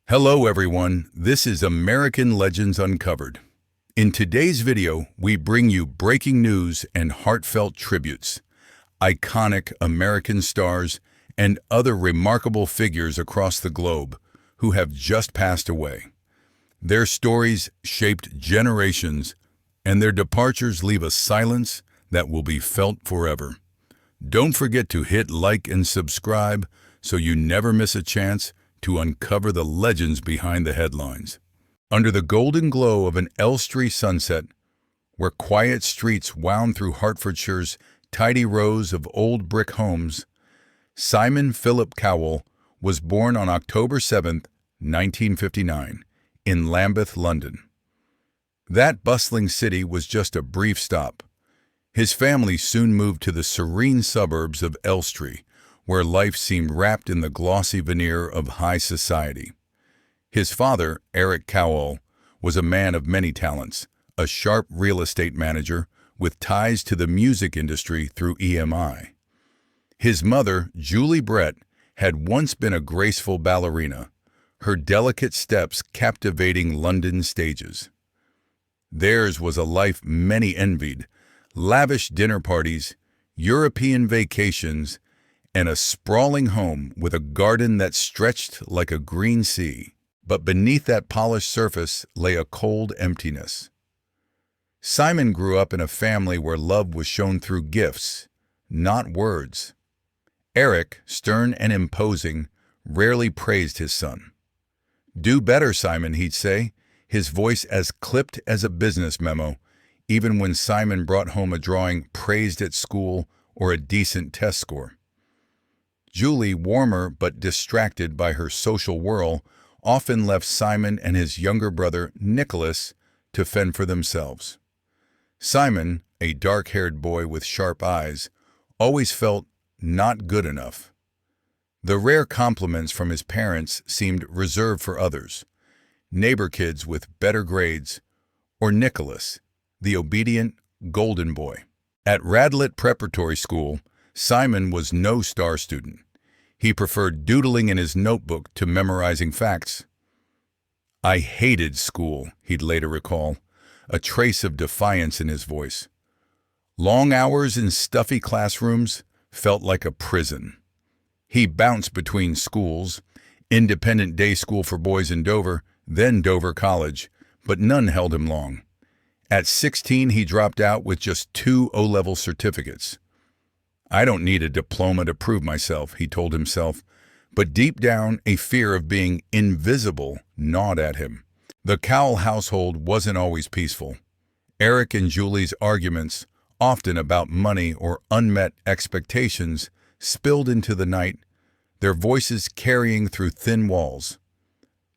Hello everyone, this is American Legends Uncovered. In today's video, we bring you breaking news and heartfelt tributes, iconic American stars, and other remarkable figures across the globe who have just passed away. Their stories shaped generations, and their departures leave a silence that will be felt forever. Don't forget to hit like and subscribe so you never miss a chance to uncover the legends behind the headlines. Under the golden glow of an Elstree sunset, where quiet streets wound through Hertfordshire's tidy rows of old brick homes, Simon Philip Cowell was born on October 7, 1959, in Lambeth, London. That bustling city was just a brief stop. His family soon moved to the serene suburbs of Elstree, where life seemed wrapped in the glossy veneer of high society. His father, Eric Cowell, was a man of many talents, a sharp real estate manager with ties to the music industry through EMI. His mother, Julie Brett, had once been a graceful ballerina, her delicate steps captivating London stages. Theirs was a life many envied: lavish dinner parties, European vacations, and a sprawling home with a garden that stretched like a green sea. But beneath that polished surface lay a cold emptiness. Simon grew up in a family where love was shown through gifts, not words. Eric, stern and imposing, rarely praised his son. "Do better, Simon," he'd say, his voice as clipped as a business memo, even when Simon brought home a drawing praised at school or a decent test score. Julie, warmer but distracted by her social whirl, often left Simon and his younger brother, Nicholas, to fend for themselves. Simon, a dark-haired boy with sharp eyes, always felt not good enough. The rare compliments from his parents seemed reserved for others: neighbor kids with better grades, or Nicholas, the obedient golden boy. At Radlett Preparatory School, Simon was no star student. He preferred doodling in his notebook to memorizing facts. "I hated school," he'd later recall, a trace of defiance in his voice. Long hours in stuffy classrooms felt like a prison. He bounced between schools: independent day school for boys in Dover, then Dover College, but none held him long. At 16, he dropped out with just 2 O-level certificates. "I don't need a diploma to prove myself," he told himself, but deep down, a fear of being invisible gnawed at him. The Cowell household wasn't always peaceful. Eric and Julie's arguments, often about money or unmet expectations, spilled into the night, their voices carrying through thin walls.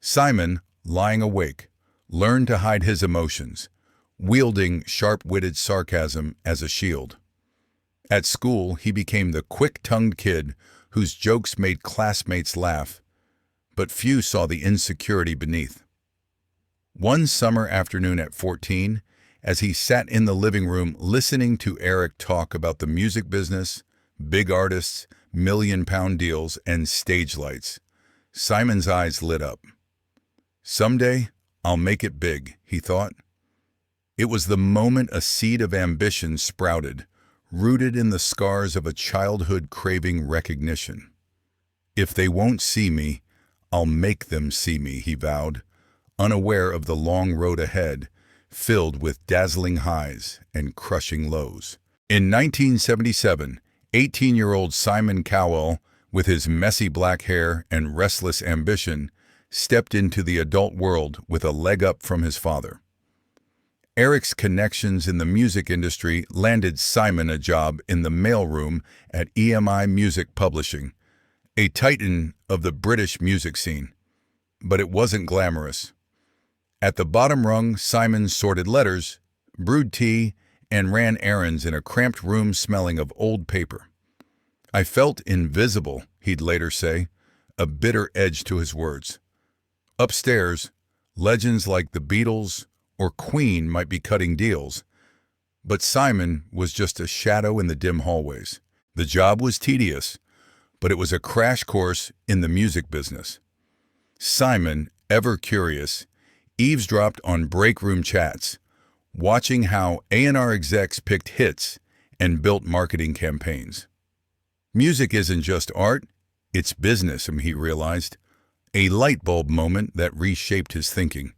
Simon, lying awake, learned to hide his emotions, wielding sharp-witted sarcasm as a shield. At school, he became the quick-tongued kid whose jokes made classmates laugh, but few saw the insecurity beneath. One summer afternoon at 14, as he sat in the living room listening to Eric talk about the music business, big artists, million-pound deals, and stage lights, Simon's eyes lit up. "Someday, I'll make it big," he thought. It was the moment a seed of ambition sprouted, rooted in the scars of a childhood craving recognition. "If they won't see me, I'll make them see me," he vowed, unaware of the long road ahead, filled with dazzling highs and crushing lows. In 1977, 18-year-old Simon Cowell, with his messy black hair and restless ambition, stepped into the adult world with a leg up from his father. Eric's connections in the music industry landed Simon a job in the mailroom at EMI Music Publishing, a titan of the British music scene. But it wasn't glamorous. At the bottom rung, Simon sorted letters, brewed tea, and ran errands in a cramped room smelling of old paper. "I felt invisible," he'd later say, a bitter edge to his words. Upstairs, legends like the Beatles or Queen might be cutting deals, but Simon was just a shadow in the dim hallways. The job was tedious, but it was a crash course in the music business. Simon, ever curious, eavesdropped on break room chats, watching how A&R execs picked hits and built marketing campaigns. Music isn't just art, it's business, he realized, a light bulb moment that reshaped his thinking.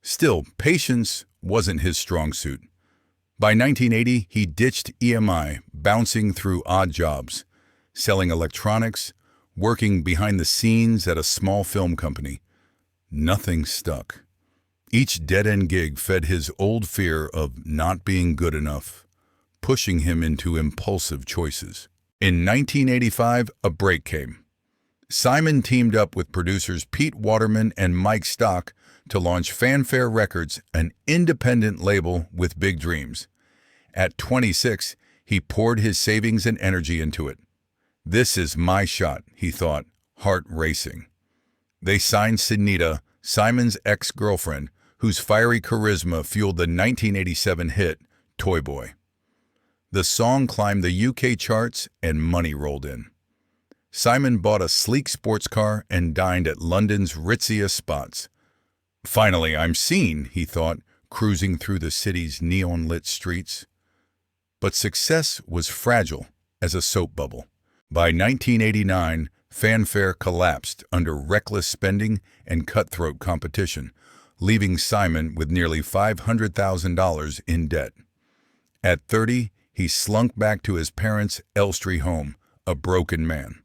Still, patience wasn't his strong suit. By 1980, he ditched EMI, bouncing through odd jobs, selling electronics, working behind the scenes at a small film company. Nothing stuck. Each dead-end gig fed his old fear of not being good enough, pushing him into impulsive choices. In 1985, a break came. Simon teamed up with producers Pete Waterman and Mike Stock to launch Fanfare Records, an independent label with big dreams. At 26, he poured his savings and energy into it. This is my shot, he thought, heart racing. They signed Sunita, Simon's ex-girlfriend, whose fiery charisma fueled the 1987 hit, Toy Boy. The song climbed the UK charts and money rolled in. Simon bought a sleek sports car and dined at London's ritziest spots. Finally, I'm seen, he thought, cruising through the city's neon-lit streets. But success was fragile as a soap bubble. By 1989, Fanfare collapsed under reckless spending and cutthroat competition, leaving Simon with nearly $500,000 in debt. At 30, he slunk back to his parents' Elstree home, a broken man.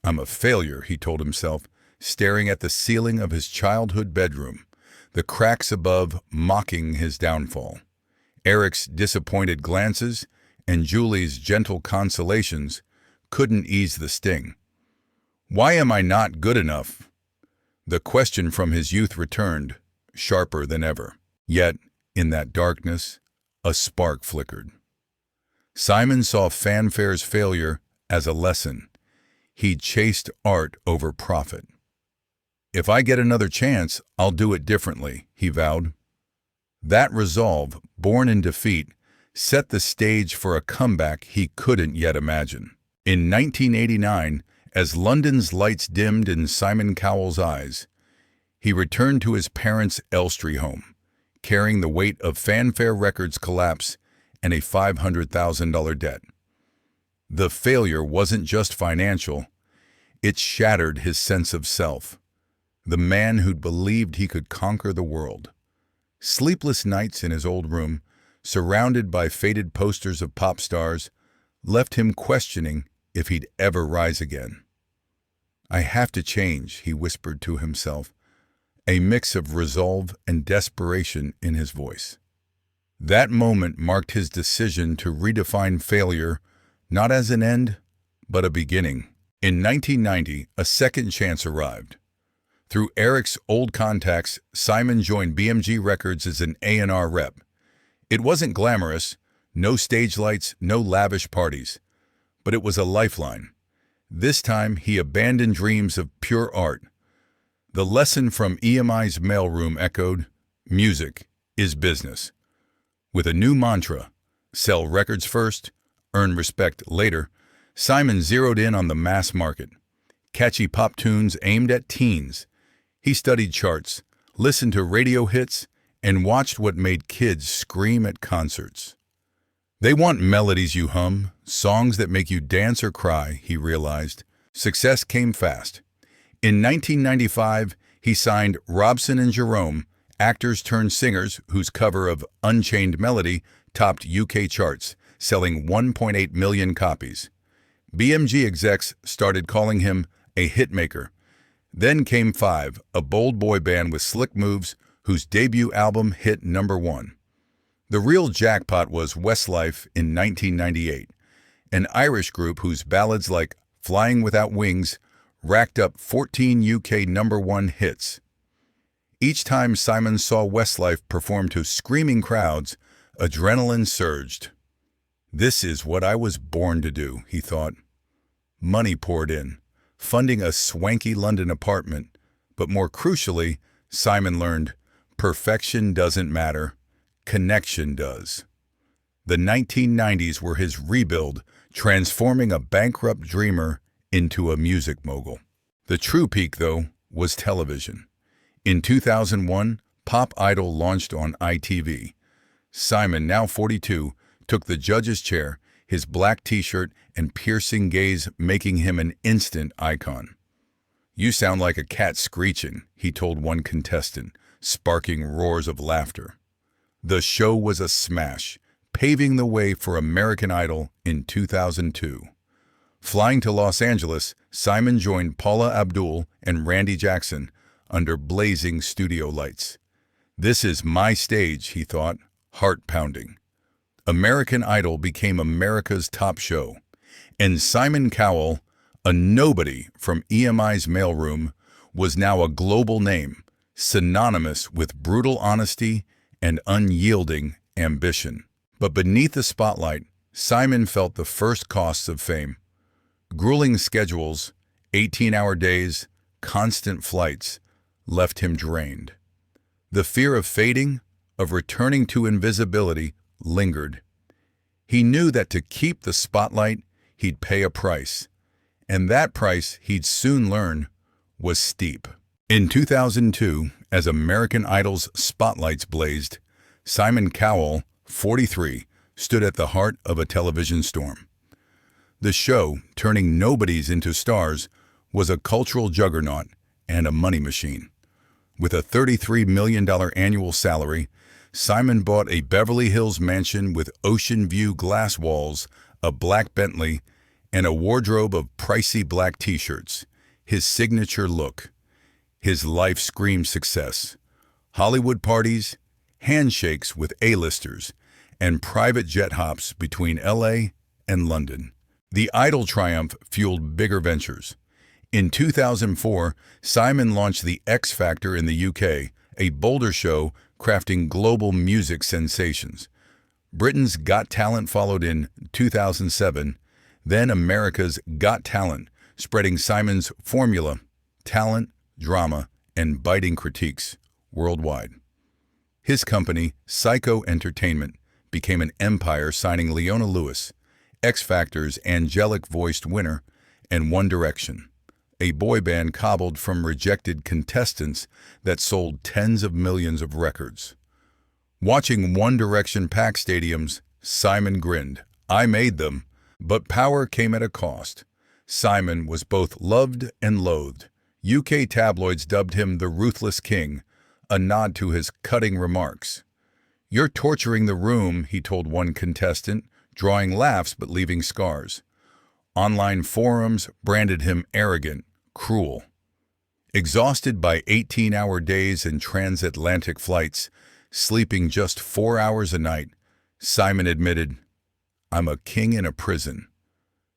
I'm a failure, he told himself, staring at the ceiling of his childhood bedroom, the cracks above mocking his downfall. Eric's disappointed glances and Julie's gentle consolations couldn't ease the sting. Why am I not good enough? The question from his youth returned, sharper than ever. Yet, in that darkness, a spark flickered. Simon saw Fanfare's failure as a lesson. He'd chased art over profit. If I get another chance, I'll do it differently, he vowed. That resolve, born in defeat, set the stage for a comeback he couldn't yet imagine. In 1989, as London's lights dimmed in Simon Cowell's eyes, he returned to his parents' Elstree home, carrying the weight of Fanfare Records' collapse and a $500,000 debt. The failure wasn't just financial, it shattered his sense of self. The man who'd believed he could conquer the world. Sleepless nights in his old room, surrounded by faded posters of pop stars, left him questioning if he'd ever rise again. I have to change, he whispered to himself, a mix of resolve and desperation in his voice. That moment marked his decision to redefine failure not as an end, but a beginning. In 1990, a second chance arrived. Through Eric's old contacts, Simon joined BMG Records as an A&R rep. It wasn't glamorous, no stage lights, no lavish parties, but it was a lifeline. This time, he abandoned dreams of pure art. The lesson from EMI's mailroom echoed, music is business. With a new mantra, sell records first, earn respect later, Simon zeroed in on the mass market. Catchy pop tunes aimed at teens. He studied charts, listened to radio hits, and watched what made kids scream at concerts. They want melodies you hum, songs that make you dance or cry, he realized. Success came fast. In 1995, he signed Robson and Jerome, actors turned singers whose cover of Unchained Melody topped UK charts, selling 1.8 million copies. BMG execs started calling him a hitmaker. Then came Five, a bold boy band with slick moves whose debut album hit #1. The real jackpot was Westlife in 1998, an Irish group whose ballads like Flying Without Wings racked up 14 UK #1 hits. Each time Simon saw Westlife perform to screaming crowds, adrenaline surged. This is what I was born to do, he thought. Money poured in, funding a swanky London apartment, but more crucially, Simon learned, perfection doesn't matter, connection does. The 1990s were his rebuild, transforming a bankrupt dreamer into a music mogul. The true peak, though, was television. In 2001, Pop Idol launched on ITV. Simon, now 42, took the judge's chair, his black t-shirt and piercing gaze making him an instant icon. "You sound like a cat screeching," he told one contestant, sparking roars of laughter. The show was a smash, paving the way for American Idol in 2002. Flying to Los Angeles, Simon joined Paula Abdul and Randy Jackson under blazing studio lights. "This is my stage," he thought, heart-pounding. American Idol became America's top show, and Simon Cowell, a nobody from EMI's mailroom, was now a global name, synonymous with brutal honesty and unyielding ambition. But beneath the spotlight, Simon felt the first costs of fame. Grueling schedules, 18-hour days, constant flights left him drained. The fear of fading, of returning to invisibility, lingered. He knew that to keep the spotlight, he'd pay a price, and that price, he'd soon learn, was steep. In 2002, as American Idol's spotlights blazed, Simon Cowell, 43, stood at the heart of a television storm. The show, turning nobodies into stars, was a cultural juggernaut and a money machine. With a $33 million annual salary, Simon bought a Beverly Hills mansion with ocean view glass walls, a black Bentley, and a wardrobe of pricey black t-shirts. His signature look. His life screamed success. Hollywood parties, handshakes with A-listers, and private jet hops between LA and London. The Idol triumph fueled bigger ventures. In 2004, Simon launched the X Factor in the UK, a bolder show crafting global music sensations. Britain's Got Talent followed in 2007, then America's Got Talent, spreading Simon's formula, talent, drama, and biting critiques worldwide. His company, Psycho Entertainment, became an empire, signing Leona Lewis, X Factor's angelic-voiced winner, and One Direction, a boy band cobbled from rejected contestants that sold tens of millions of records. Watching One Direction pack stadiums, Simon grinned. "I made them." But power came at a cost. Simon was both loved and loathed. UK tabloids dubbed him the Ruthless King, a nod to his cutting remarks. "You're torturing the room," he told one contestant, drawing laughs but leaving scars. Online forums branded him arrogant, cruel. Exhausted by 18-hour days and transatlantic flights, sleeping just 4 hours a night, Simon admitted, "I'm a king in a prison."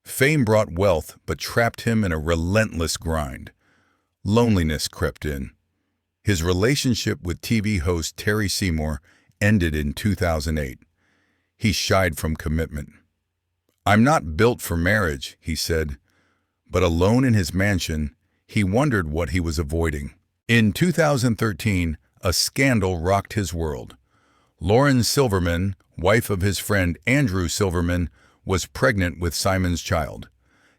Fame brought wealth but trapped him in a relentless grind. Loneliness crept in. His relationship with TV host Terry Seymour ended in 2008. He shied from commitment. "I'm not built for marriage," he said. But alone in his mansion, he wondered what he was avoiding. In 2013, a scandal rocked his world. Lauren Silverman, wife of his friend Andrew Silverman, was pregnant with Simon's child.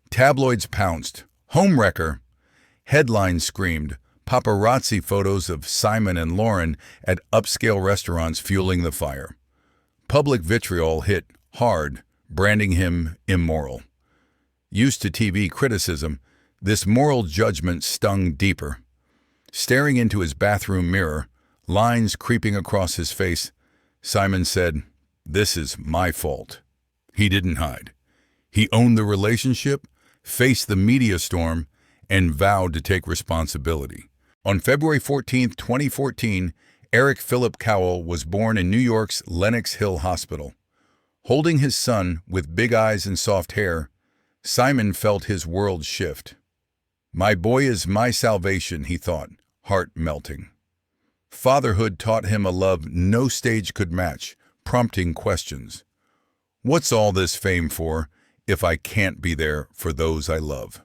Tabloids pounced. "Homewrecker!" Headlines screamed. Paparazzi photos of Simon and Lauren at upscale restaurants fueling the fire. Public vitriol hit hard, branding him immoral. Used to TV criticism, this moral judgment stung deeper. Staring into his bathroom mirror, lines creeping across his face, Simon said, "This is my fault." He didn't hide. He owned the relationship, faced the media storm, and vowed to take responsibility. On February 14, 2014, Eric Philip Cowell was born in New York's Lenox Hill Hospital. Holding his son with big eyes and soft hair, Simon felt his world shift. "My boy is my salvation," he thought, heart melting. Fatherhood taught him a love no stage could match, prompting questions. What's all this fame for if I can't be there for those I love?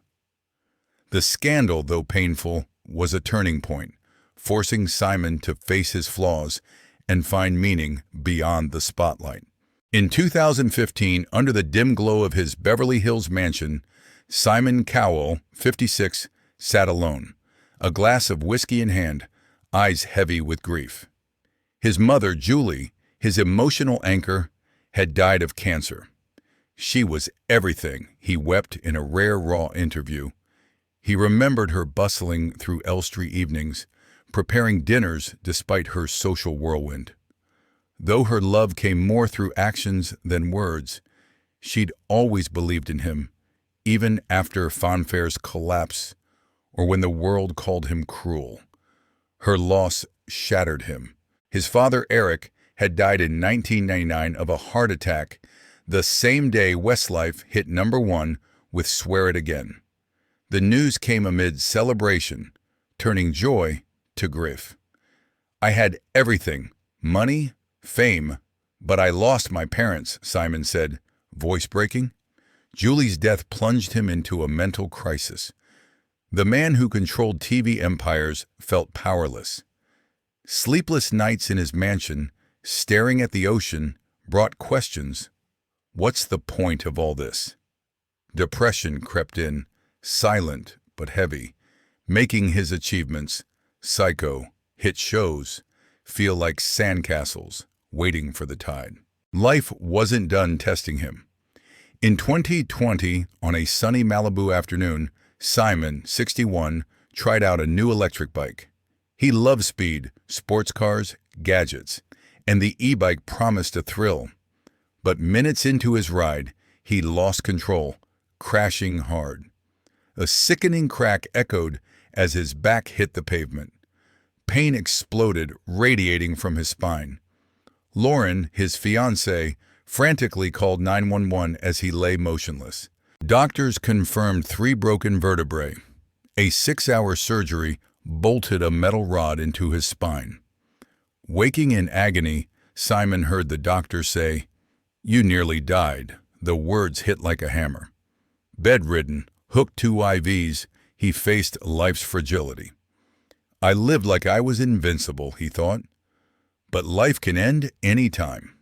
The scandal, though painful, was a turning point, forcing Simon to face his flaws and find meaning beyond the spotlight. In 2015, under the dim glow of his Beverly Hills mansion, Simon Cowell, 56, sat alone, a glass of whiskey in hand, eyes heavy with grief. His mother, Julie, his emotional anchor, had died of cancer. She was everything, he wept in a rare, raw interview. He remembered her bustling through Elstree evenings, preparing dinners despite her social whirlwind. Though her love came more through actions than words, she'd always believed in him, even after Fanfare's collapse or when the world called him cruel. Her loss shattered him. His father, Eric, had died in 1999 of a heart attack, the same day Westlife hit #1 with Swear It Again. The news came amid celebration, turning joy to grief. "I had everything, money, fame, but I lost my parents," Simon said, voice breaking. Julie's death plunged him into a mental crisis. The man who controlled TV empires felt powerless. Sleepless nights in his mansion, staring at the ocean, brought questions. What's the point of all this? Depression crept in, silent but heavy, making his achievements, Psycho, hit shows, feel like sandcastles waiting for the tide. Life wasn't done testing him. In 2020, on a sunny Malibu afternoon, Simon, 61, tried out a new electric bike. He loved speed, sports cars, gadgets, and the e-bike promised a thrill. But minutes into his ride, he lost control, crashing hard. A sickening crack echoed as his back hit the pavement. Pain exploded, radiating from his spine. Lauren, his fiancée, frantically called 911 as he lay motionless. Doctors confirmed 3 broken vertebrae. A 6-hour surgery bolted a metal rod into his spine. Waking in agony, Simon heard the doctor say, "You nearly died." The words hit like a hammer. Bedridden, hooked to IVs, he faced life's fragility. "I lived like I was invincible," he thought. But life can end any time.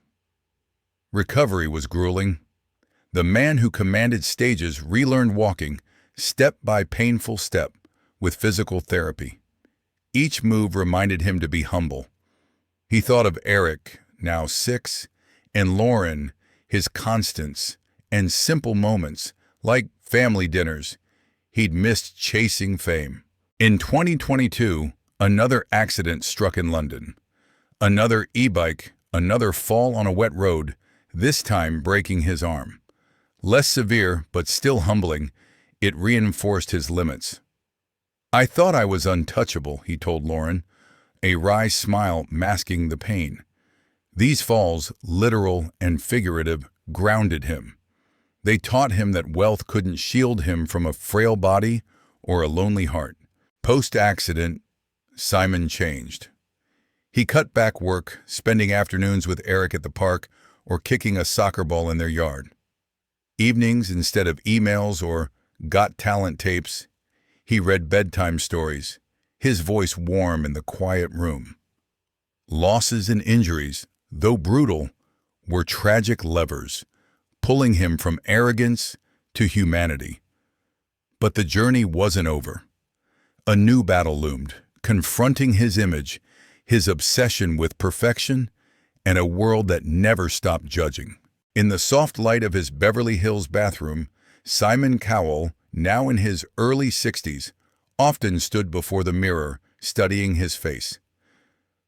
Recovery was grueling. The man who commanded stages relearned walking, step by painful step, with physical therapy. Each move reminded him to be humble. He thought of Eric, now 6, and Lauren, his constants, and simple moments, like family dinners, he'd missed chasing fame. In 2022, another accident struck in London. Another e-bike, another fall on a wet road, this time breaking his arm. Less severe, but still humbling, it reinforced his limits. "I thought I was untouchable," he told Lauren, a wry smile masking the pain. These falls, literal and figurative, grounded him. They taught him that wealth couldn't shield him from a frail body or a lonely heart. Post-accident, Simon changed. He cut back work, spending afternoons with Eric at the park or kicking a soccer ball in their yard. Evenings, instead of emails or Got Talent tapes, he read bedtime stories, his voice warm in the quiet room. Losses and injuries, though brutal, were tragic levers, pulling him from arrogance to humanity. But the journey wasn't over. A new battle loomed, confronting his image, his obsession with perfection, and a world that never stopped judging. In the soft light of his Beverly Hills bathroom, Simon Cowell, now in his early 60s, often stood before the mirror, studying his face.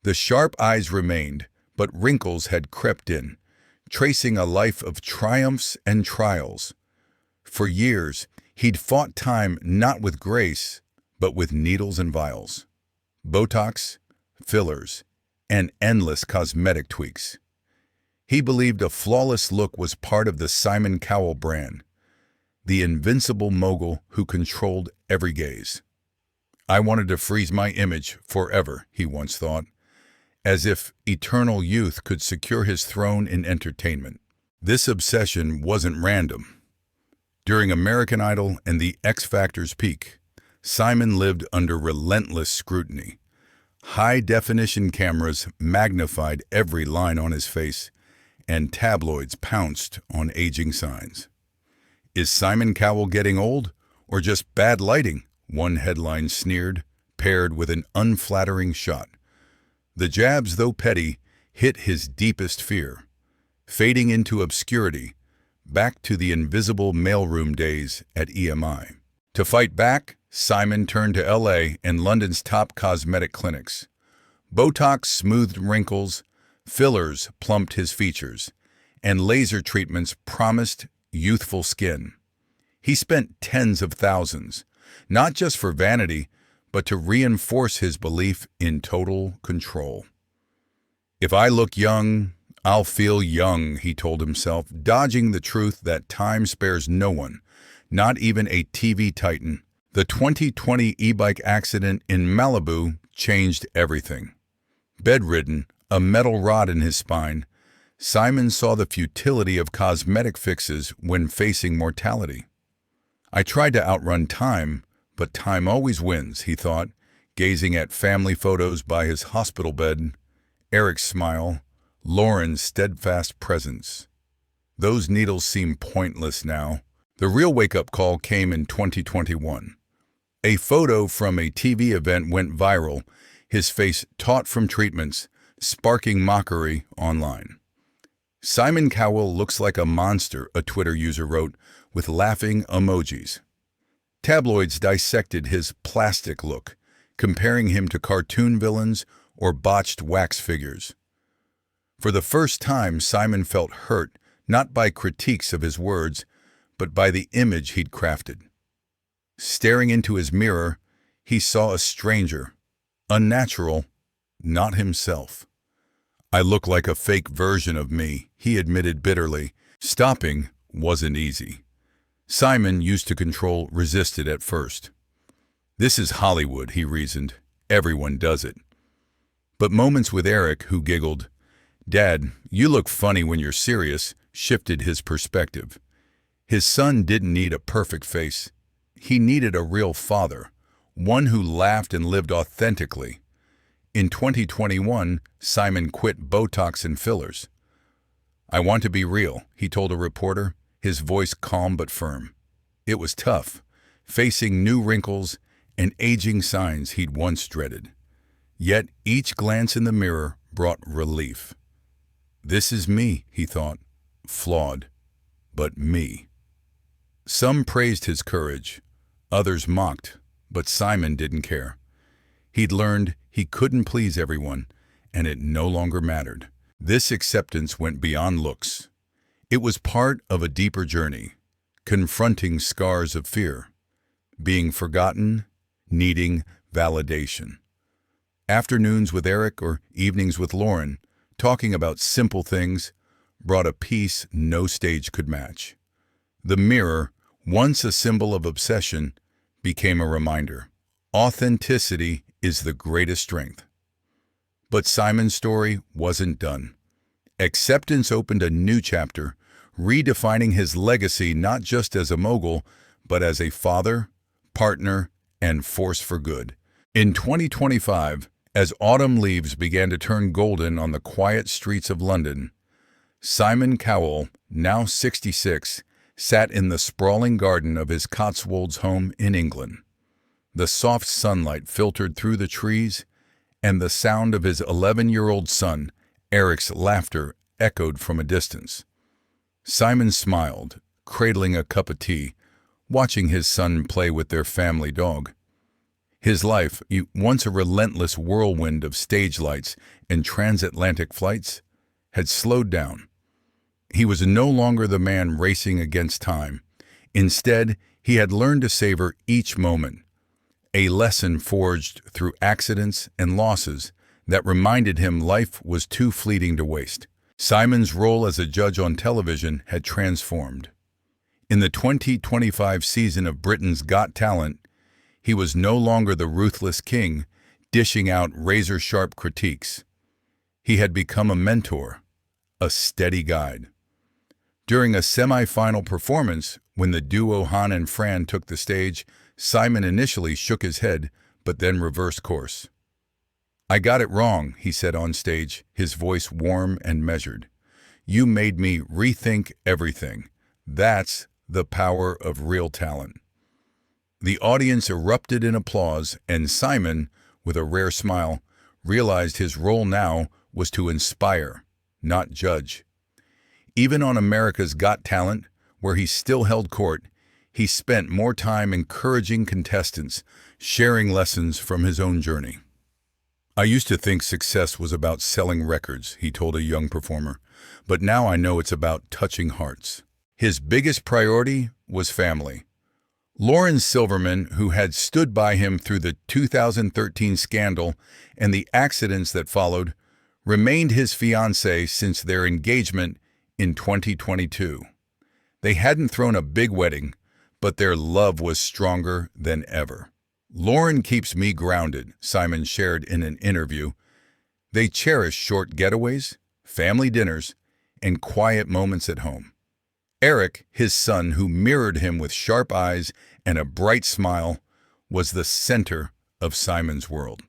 The sharp eyes remained, but wrinkles had crept in, tracing a life of triumphs and trials. For years, he'd fought time not with grace, but with needles and vials. Botox, fillers, and endless cosmetic tweaks. He believed a flawless look was part of the Simon Cowell brand, the invincible mogul who controlled every gaze. "I wanted to freeze my image forever," he once thought, as if eternal youth could secure his throne in entertainment. This obsession wasn't random. During American Idol and the X Factor's peak, Simon lived under relentless scrutiny. High-definition cameras magnified every line on his face, and tabloids pounced on aging signs. "Is Simon Cowell getting old, or just bad lighting?" one headline sneered, paired with an unflattering shot. The jabs, though petty, hit his deepest fear. Fading into obscurity, back to the invisible mailroom days at EMI. To fight back, Simon turned to LA and London's top cosmetic clinics. Botox smoothed wrinkles, fillers plumped his features, and laser treatments promised youthful skin. He spent tens of thousands, not just for vanity, but to reinforce his belief in total control. "If I look young, I'll feel young," he told himself, dodging the truth that time spares no one, not even a TV titan. The 2020 e-bike accident in Malibu changed everything. Bedridden, a metal rod in his spine, Simon saw the futility of cosmetic fixes when facing mortality. "I tried to outrun time, but time always wins," he thought, gazing at family photos by his hospital bed, Eric's smile, Lauren's steadfast presence. Those needles seem pointless now. The real wake-up call came in 2021. A photo from a TV event went viral, his face taut from treatments, sparking mockery online. "Simon Cowell looks like a monster," a Twitter user wrote, with laughing emojis. Tabloids dissected his plastic look, comparing him to cartoon villains or botched wax figures. For the first time, Simon felt hurt, not by critiques of his words, but by the image he'd crafted. Staring into his mirror, he saw a stranger, unnatural, not himself. "I look like a fake version of me," he admitted bitterly. Stopping wasn't easy. Simon, used to control, resisted at first. "This is Hollywood," he reasoned. "Everyone does it." But moments with Eric, who giggled, "Dad, you look funny when you're serious," shifted his perspective. His son didn't need a perfect face. He needed a real father, one who laughed and lived authentically. In 2021, Simon quit Botox and fillers. "I want to be real," he told a reporter, his voice calm but firm. It was tough, facing new wrinkles and aging signs he'd once dreaded. Yet each glance in the mirror brought relief. "This is me," he thought, "flawed, but me." Some praised his courage, others mocked, but Simon didn't care. He'd learned he couldn't please everyone, and it no longer mattered. This acceptance went beyond looks. It was part of a deeper journey, confronting scars of fear, being forgotten, needing validation. Afternoons with Eric or evenings with Lauren, talking about simple things, brought a peace no stage could match. The mirror, once a symbol of obsession, became a reminder. Authenticity is the greatest strength. But Simon's story wasn't done. Acceptance opened a new chapter, redefining his legacy not just as a mogul, but as a father, partner, and force for good. In 2025, as autumn leaves began to turn golden on the quiet streets of London, Simon Cowell, now 66, sat in the sprawling garden of his Cotswolds home in England. The soft sunlight filtered through the trees, and the sound of his 11-year-old son, Eric's laughter, echoed from a distance. Simon smiled, cradling a cup of tea, watching his son play with their family dog. His life, once a relentless whirlwind of stage lights and transatlantic flights, had slowed down. He was no longer the man racing against time. Instead, he had learned to savor each moment, a lesson forged through accidents and losses that reminded him life was too fleeting to waste. Simon's role as a judge on television had transformed. In the 2025 season of Britain's Got Talent, he was no longer the ruthless king, dishing out razor-sharp critiques. He had become a mentor, a steady guide. During a semi-final performance, when the duo Han and Fran took the stage, Simon initially shook his head, but then reversed course. "I got it wrong," he said on stage, his voice warm and measured. "You made me rethink everything. That's the power of real talent." The audience erupted in applause, and Simon, with a rare smile, realized his role now was to inspire, not judge. Even on America's Got Talent, where he still held court, he spent more time encouraging contestants, sharing lessons from his own journey. "I used to think success was about selling records," he told a young performer, "but now I know it's about touching hearts." His biggest priority was family. Lauren Silverman, who had stood by him through the 2013 scandal and the accidents that followed, remained his fiancée since their engagement in 2022. They hadn't thrown a big wedding, but their love was stronger than ever. "Lauren keeps me grounded," Simon shared in an interview. They cherish short getaways, family dinners, and quiet moments at home. Eric, his son, who mirrored him with sharp eyes and a bright smile, was the center of Simon's world.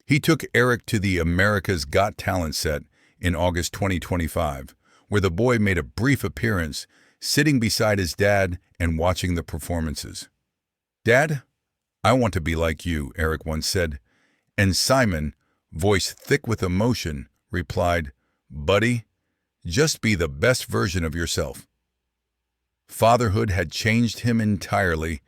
He took Eric to the America's Got Talent set in August 2025, where the boy made a brief appearance, sitting beside his dad and watching the performances. "Dad, I want to be like you," Eric once said, and Simon, voice thick with emotion, replied, "Buddy, just be the best version of yourself." Fatherhood had changed him entirely,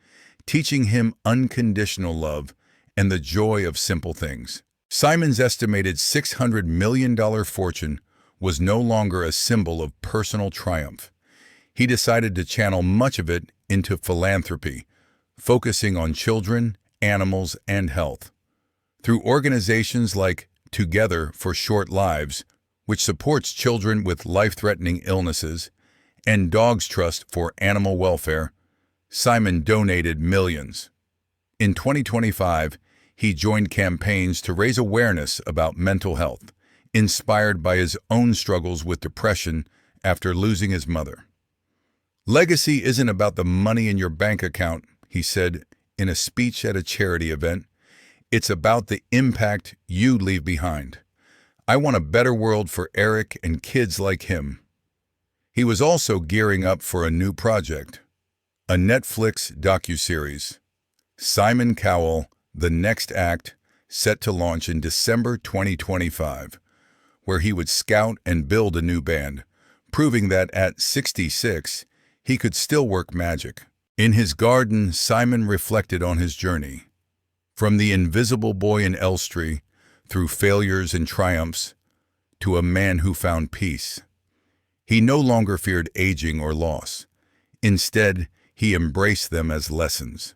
teaching him unconditional love and the joy of simple things. Simon's estimated $600 million fortune was no longer a symbol of personal triumph. He decided to channel much of it into philanthropy, focusing on children, animals, and health. Through organizations like Together for Short Lives, which supports children with life-threatening illnesses, and Dogs Trust for animal welfare, Simon donated millions. In 2025, he joined campaigns to raise awareness about mental health, inspired by his own struggles with depression after losing his mother. "Legacy isn't about the money in your bank account," he said in a speech at a charity event. "It's about the impact you leave behind. I want a better world for Eric and kids like him." He was also gearing up for a new project, a Netflix docuseries, Simon Cowell, The Next Act, set to launch in December 2025, where he would scout and build a new band, proving that at 66, he could still work magic. In his garden, Simon reflected on his journey. From the invisible boy in Elstree, through failures and triumphs, to a man who found peace. He no longer feared aging or loss. Instead, he embraced them as lessons.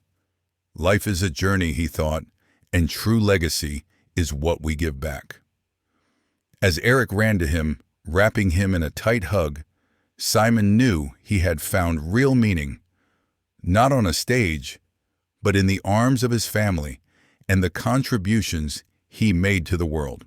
Life is a journey, he thought, and true legacy is what we give back. As Eric ran to him, wrapping him in a tight hug, Simon knew he had found real meaning, not on a stage, but in the arms of his family and the contributions he made to the world.